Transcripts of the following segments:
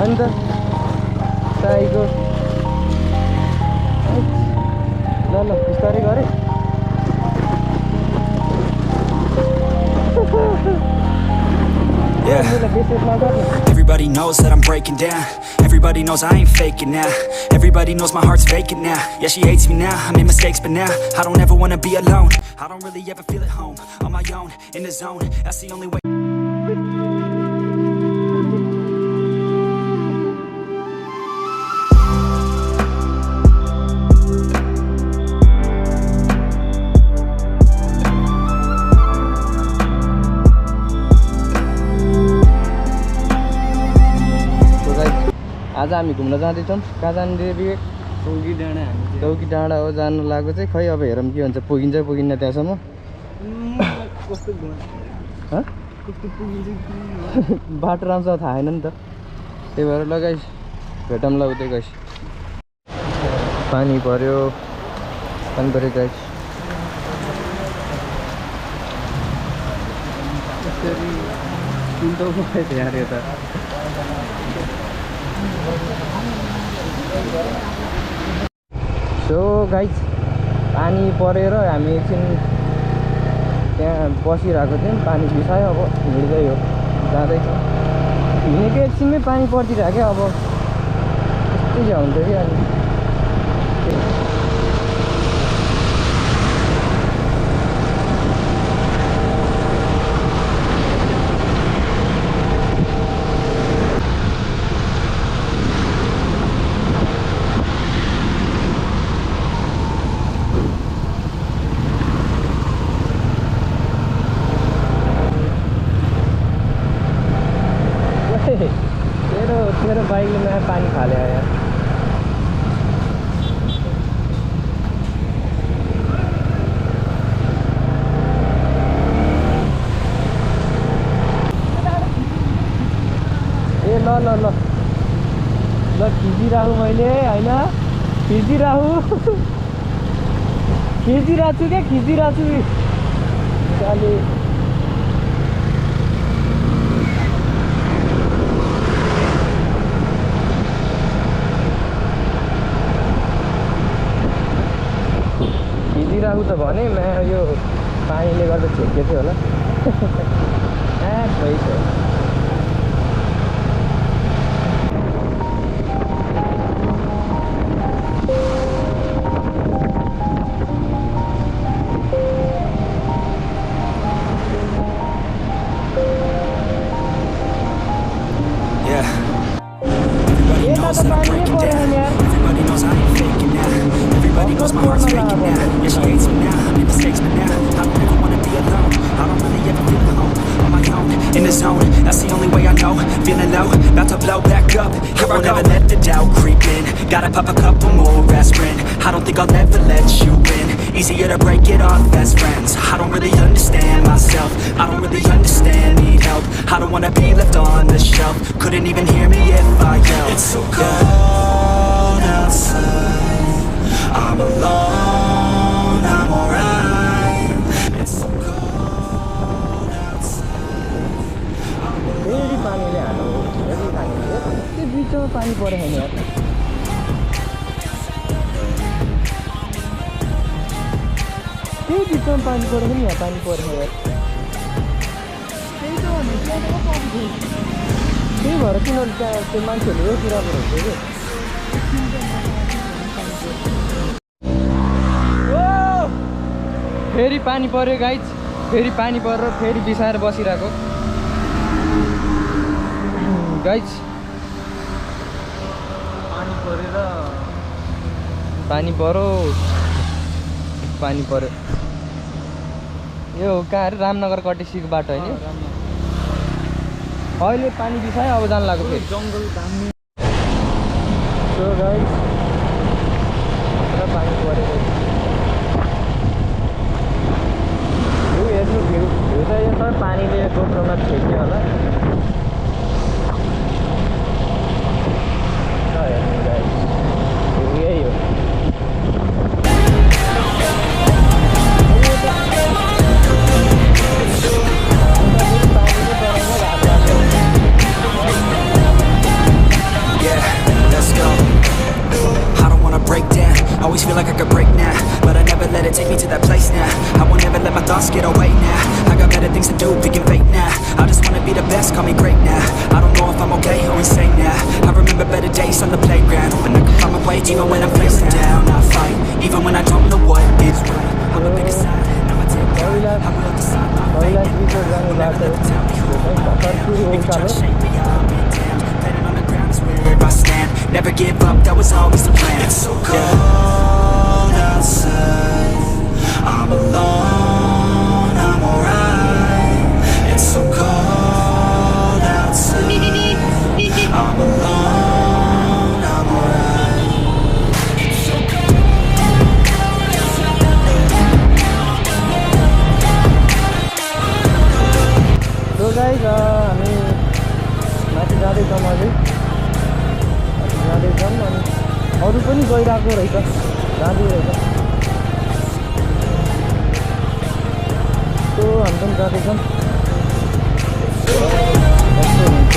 अन्त साईको ल ल बिस्तारै गरे Yeah. Everybody knows that I'm breaking down. Everybody knows I ain't faking now. Everybody knows my heart's vacant now. Yeah, she hates me now, I made mistakes but now I don't ever wanna be alone. I don't really ever feel at home. On my own, in the zone, that's the only way. आज हामी घुम्न जाँदैछौँ कहाँ जाने विवेक चौकी डाँडा हो जानु लाग्यो चाहिँ खै अब हेरौँ के हुन्छ पुगिन्छ पुगिन्न त्यहाँसम्म बाटो राम्रोसँग थाहा छैन नि त त्यही भएर लगाइस भेटौँ ल उतै गइस पानी पर्यो गाइस यार यता सो गाइस पानी परेर हामी एकछिन त्यहाँ बसिरहेको थियौँ पानी बिसायो अब हिँड्दै हो जाँदैछौँ हिँडेको एकछिनमै पानी परिदिरहेको क्या अब त्यस्तै हुन्थ्यो कि अनि तेरो बाइकले नयाँ पानी फाले यार ए ल ल ल ल खिचिराखु मैले होइन खिचिराखु खिचिरहेको छु क्या खिचिरहेको छु चाले राखु त भने यो पानीले गर्दा छेकेको थियो होला भइसक्यो Everybody knows my heart's faking now. Yeah, she hates me now, I made mistakes but now I don't ever wanna be alone. I don't really ever feel at home. On my own, in the zone, that's the only way I know. Feeling low, about to blow back up. Here I never let the doubt creep in. Gotta pop a couple more aspirin. I don't think I'll ever let you in. Easier to break it off best friends. I don't really understand myself. I don't really understand, need help. I don't wanna be left on the shelf. Couldn't even hear me if I yelled. It's so cold outside, I'm alone, I'm alright. It's so cold outside. फेरि पानीले हाल्नु फेरि पानीले त्यो बिचमा पानी परेन नि यार त्यही बिचमा पानी परेन नि यहाँ पानी परेन यार त्यही भएर किनभने त्यहाँ त्यो मान्छेहरूले यो कुरा गर्छ कि फेरि पानी पर्यो गाइज फेरि पानी परेर फेरि बिसाएर बसिरहेको गाइज पानी पर्यो यो कहाँ अरे रामनगर कटेसीको बाटो होइन अहिले पानी बिसायो अब जानु लाग्यो फेरि जङ्गल धाम्ने सो गाइज पानी परेको भ्यू चाहिँ यो सबै पानीले गोप्रोमा छेक्यो होला हेर्नु गाइस यही हो now. I don't know if I'm okay or insane now. I remember better days on the playground, hoping I can find my way even when I'm feeling down. I fight, even when I don't know what is right. I'ma pick a side, I'ma take pride. I will decide my fate. Will never let them tell me who I am. They can try to shape me, I'll be damned. Planet on the ground is where I stand. Never give up, that was always the plan. It's so cold outside, I'm alone, I'm alright. It's so cold outside, I'm alone, I'm alright. It's so cold outside. So guys, हामी माथि जाँदैछौँ अझै माथि जाँदैछौँ अनि अरू पनि गइरहेको रहेछ जाँदै रहेछ तो हामी पनि जाँदैछौँ कस्तो हुन्छ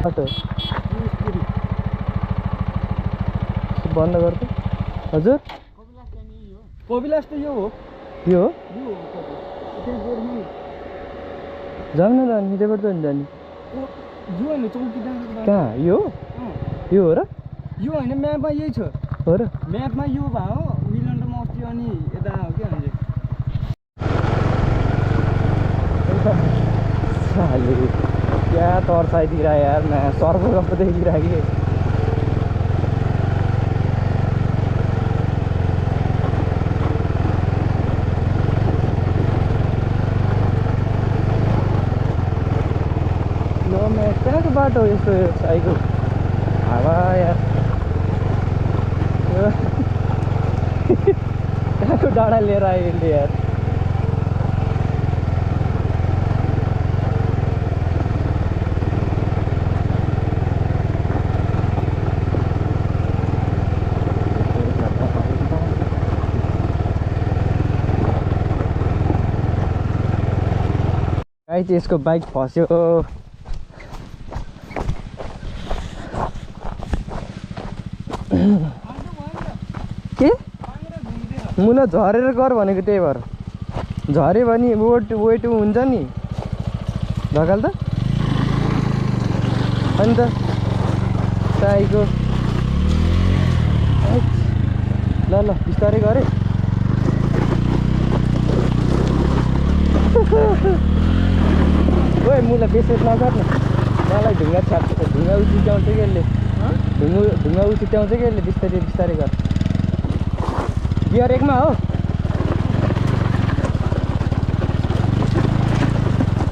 अब बन्द गर्छु हजुर कबिलास त यो हो यो हो जाऊ जाउँ न त अनि त्यहाँबाट त नि जाने होइन चौकीडाँडा कहाँ यो यो हो र यो होइन म्यापमा यही छ हो र म्यापमा यो भयो मिलन र मस्ती अनि यता हो क्या साले क्या तर्साइदिएर यार मैं सर्व कप देखिरह कि कहाँको बाटो हो यस्तो साइको हावा यार कहाँको डाँडा लिएर आयो यसले यार गाइस यसको बाइक फस्यो के मुला झरेर गर भनेको त्यही भएर झऱ्यो भने वेट हुन्छ नि ढकाल त अनि त साइको ल ल बिस्तारै गरे ओए मुला बेसेट नगर्न मलाई ढुङ्गा छ्याप्छ ढुङ्गा उसिट्याउँछ कि यसले ढुङ्गा उसिट्याउँछ कि यसले बिस्तारै बिस्तारै गर गियर एकमा हो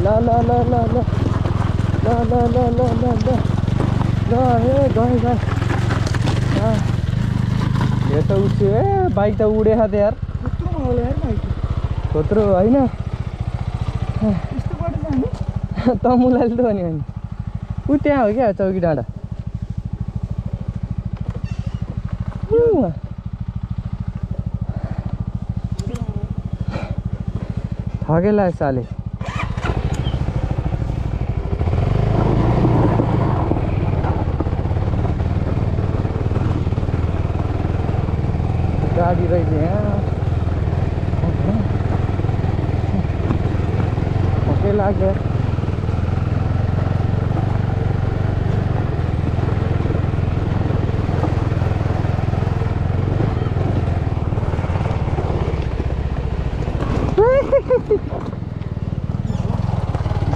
ल ल ल ल ल ल ल ल ल ल ल ल हे गए गए यो त उठ्यो ए बाइक त उडेछ त यार कत्रो होइन त मुलाले त भन्यो भने ऊ त्यहाँ हो क्या चौकी डाँडा थगेला साले गाडी रहेछ यहाँ थके लाग्यो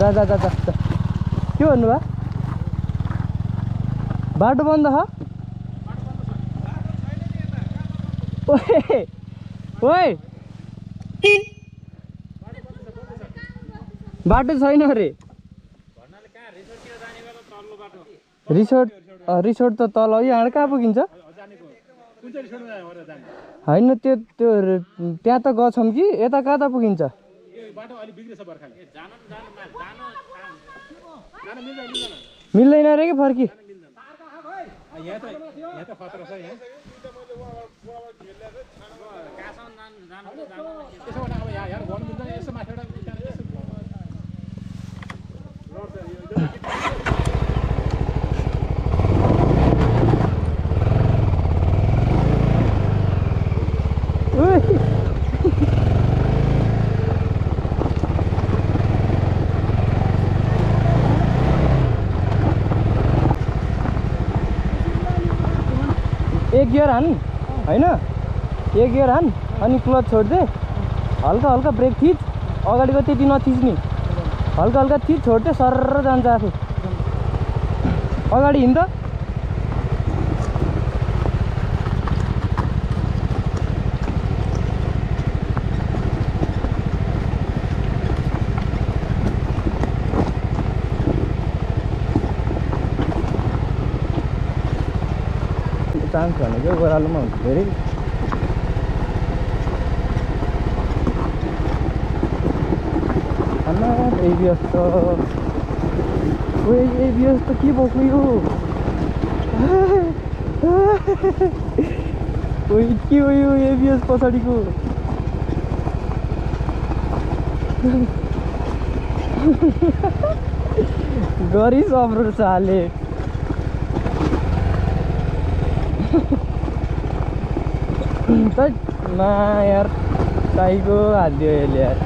जा जा जा जा के भन्नुभयो बाटो बन्द छ ओए बाटो छैन अरे रिसोर्ट रिसोर्ट त तल यहाँ कहाँ पुगिन्छ होइन त्यो त्यो त्यहाँ त गछौँ कि यता कहाँ त पुगिन्छ मिल्दैन रे कि फर्की एक गियर हान होइन एक गियर हान अनि क्लच छोड्दे हल्का हल्का ब्रेक थिच अगाडिको त्यति नथिच्ने हल्का हल्का थिच छोड्दे सरर जान्छ आफै अगाडि हिँड्दा चान्स भनेको गोरालोमा हुन्छ धेरै एबिएस त एबिएस त के भएको यो के हो यो एबिएस पछाडिको गरी सब्रो चाले मा यार टाइको हात दियो यसले यार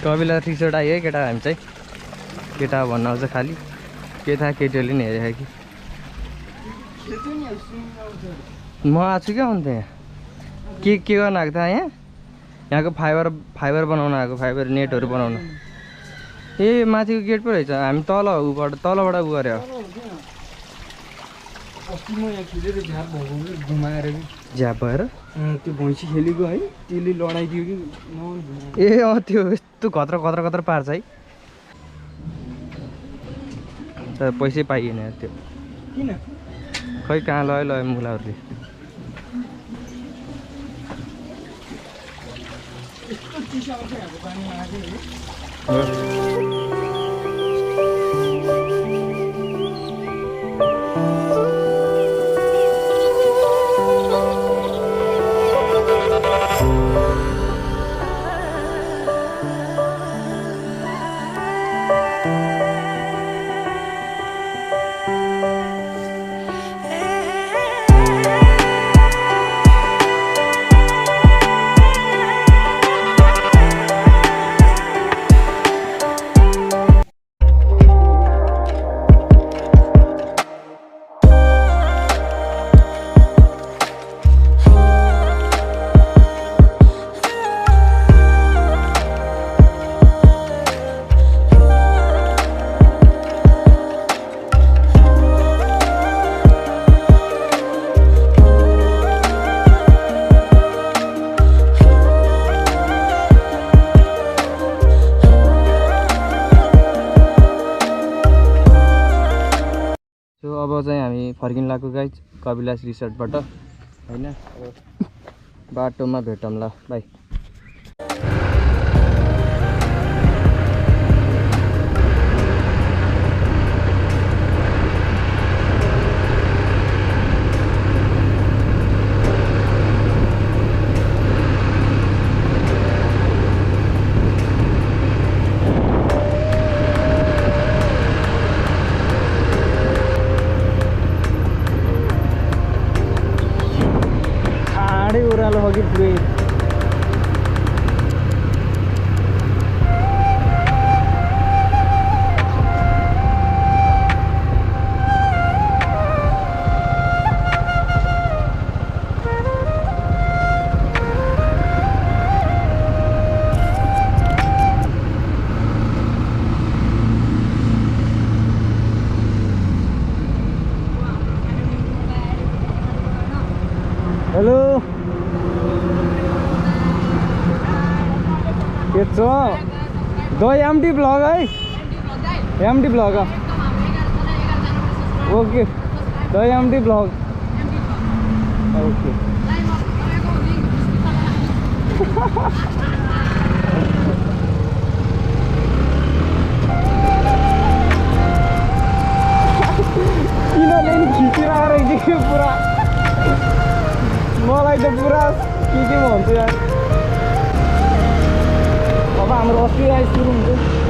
कबिला रिसोर्ट आयो है केटा हामी चाहिँ केटा भन्न आउँछ खालि के थाहा केटीहरूले नि हेरेको कि म आएको छु क्या अन्त यहाँ के गर्न आएको थियो यहाँ यहाँको फाइबर बनाउन आएको फाइबर नेटहरू बनाउन ए माथिको गेट पो रहेछ हामी तलबाट उ गऱ्यो झ्याप भएर त्यो भैँसी खेलेको है त्यसले लडाइदियो कि ए त्यो यस्तो खतरा खतरा खतरा पार्छ है तर पैसै पाइएन त्यो किन खै कहाँ लयो मुलाहरूले यस्तो चिसो आउँछ हाम्रो पानीमा आएको अब चाहिँ हामी फर्किन लाग्यो गाइज कबिलास रिसोर्टबाट होइन बाटोमा भेटौँला बाई ओह्रालो हो कि पुरै हेलो के छ द एमडी ब्लग है MD blog okay the MD blog okay Kinley नि खिचिरहेको रहेछ कि पुरा मलाई त पुरा के भन्छ यार अब हाम्रो अस्ति सुरु हुन्छ